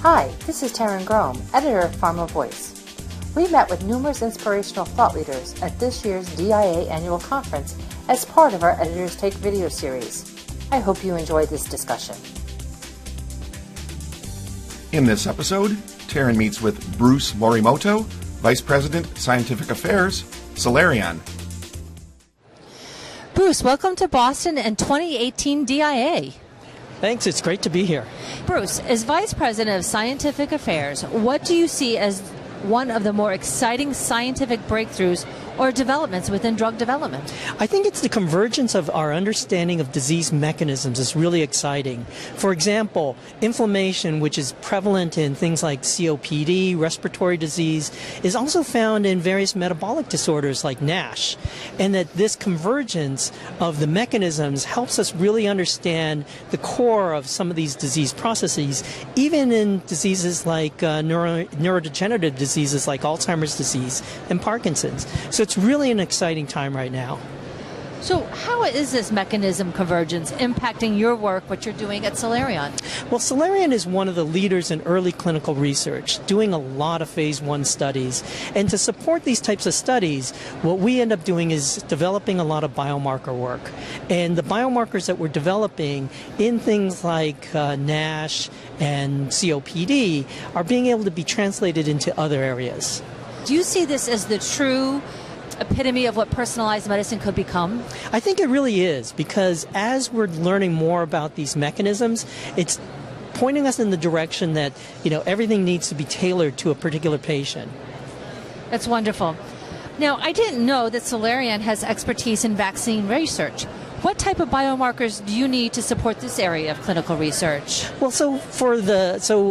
Hi, this is Taryn Grome, editor of Pharma Voice. We met with numerous inspirational thought leaders at this year's DIA annual conference as part of our Editors Take video series. I hope you enjoyed this discussion. In this episode, Taryn meets with Bruce Morimoto, Vice President, Scientific Affairs, Celerion. Bruce, welcome to Boston and 2018 DIA. Thanks, it's great to be here. Bruce, as Vice President of Scientific Affairs, what do you see as one of the more exciting scientific breakthroughs or developments within drug development? I think it's the convergence of our understanding of disease mechanisms is really exciting. For example, inflammation, which is prevalent in things like COPD, respiratory disease, is also found in various metabolic disorders like NASH. And that this convergence of the mechanisms helps us really understand the core of some of these disease processes, even in diseases like neurodegenerative diseases like Alzheimer's disease and Parkinson's. So it's really an exciting time right now. So how is this mechanism convergence impacting your work, what you're doing at Celerion? Well, Celerion is one of the leaders in early clinical research, doing a lot of phase 1 studies. And to support these types of studies, what we end up doing is developing a lot of biomarker work. And the biomarkers that we're developing in things like NASH and COPD are being able to be translated into other areas. Do you see this as the true epitome of what personalized medicine could become? I think it really is, because as we're learning more about these mechanisms, it's pointing us in the direction that, everything needs to be tailored to a particular patient. That's wonderful. Now, I didn't know that Celerion has expertise in vaccine research. What type of biomarkers do you need to support this area of clinical research? Well, so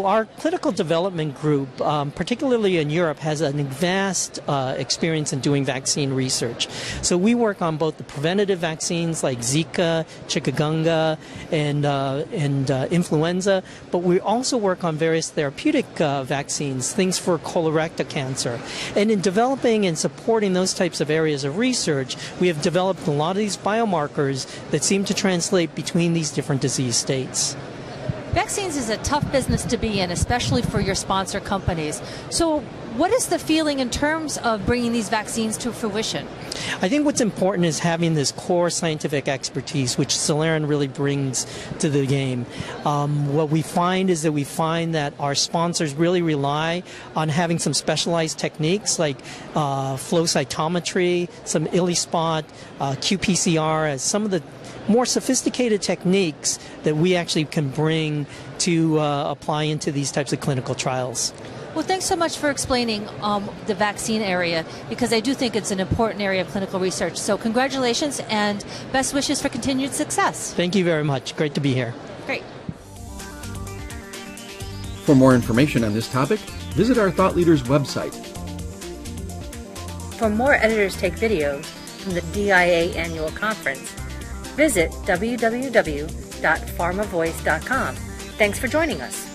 our clinical development group, particularly in Europe, has a vast experience in doing vaccine research. So we work on both the preventative vaccines like Zika, chikungunya, and influenza, but we also work on various therapeutic vaccines, things for colorectal cancer. And in developing and supporting those types of areas of research, we have developed a lot of these biomarkers that seem to translate between these different disease states. Vaccines is a tough business to be in, especially for your sponsor companies. So what is the feeling in terms of bringing these vaccines to fruition? I think what's important is having this core scientific expertise, which Celerion really brings to the game. What we find is that our sponsors really rely on having some specialized techniques like flow cytometry, some ILISpot, qPCR as some of the more sophisticated techniques that we actually can bring to apply into these types of clinical trials. Well, thanks so much for explaining the vaccine area, because I do think it's an important area of clinical research. So congratulations and best wishes for continued success. Thank you very much. Great to be here. Great. For more information on this topic, visit our Thought Leaders website. For more Editors Take videos from the DIA annual conference, visit www.pharmavoice.com. Thanks for joining us.